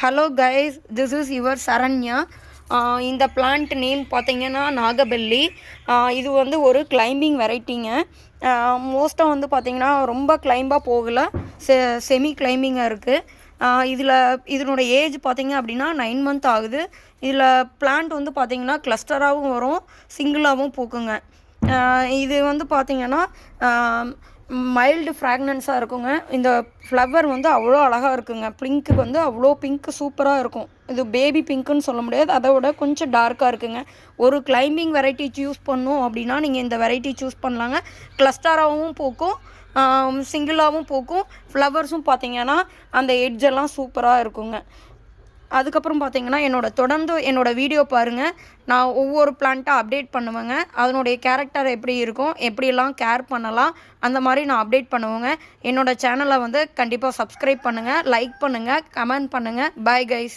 Hello guys, this is your Saranya. இந்த plant name பார்த்தீங்கன்னா நாகபல்லி. இது வந்து ஒரு கிளைம்பிங் வெரைட்டிங்க. மோஸ்ட்டாக வந்து பார்த்திங்கன்னா ரொம்ப கிளைம்பாக போகல, செமி கிளைம்பிங்காக இருக்குது. இதனோட ஏஜ் பார்த்திங்க அப்படின்னா 9 மந்த் ஆகுது. இதில் பிளான்ட் வந்து பார்த்திங்கன்னா கிளஸ்டராகவும் வரும், சிங்கிளாகவும் பூக்குங்க. இது வந்து பார்த்திங்கன்னா மைல்டு ஃப்ராக்னன்ஸாக இருக்குங்க. இந்த ஃப்ளவர் வந்து அவ்வளோ அழகாக இருக்குங்க. பிங்க்கு வந்து அவ்வளோ பிங்க்கு சூப்பராக இருக்கும். இது பேபி பிங்க்குன்னு சொல்ல முடியாது, அதை விட கொஞ்சம் டார்க்காக இருக்குங்க. ஒரு கிளைம்பிங் வெரைட்டி சூஸ் பண்ணோம் அப்படின்னா நீங்கள் இந்த வெரைட்டி சூஸ் பண்ணலாங்க. கிளஸ்டராகவும் பூக்கும், சிங்கிளாகவும் பூக்கும். ஃப்ளவர்ஸும் பார்த்திங்கன்னா அந்த எட்ஜெல்லாம் சூப்பராக இருக்குங்க. அதுக்கப்புறம் பார்த்திங்கன்னா தொடர்ந்து என்னோடய வீடியோ பாருங்கள். நான் ஒவ்வொரு பிளான்ட்டாக அப்டேட் பண்ணுவேங்க. அதனுடைய கேரக்டர் எப்படி இருக்கும், எப்படியெல்லாம் கேர் பண்ணலாம், அந்த மாதிரி நான் அப்டேட் பண்ணுவேங்க. என்னோடய சேனலை வந்து கண்டிப்பாக சப்ஸ்கிரைப் பண்ணுங்கள், லைக் பண்ணுங்கள், கமெண்ட் பண்ணுங்கள். Bye guys.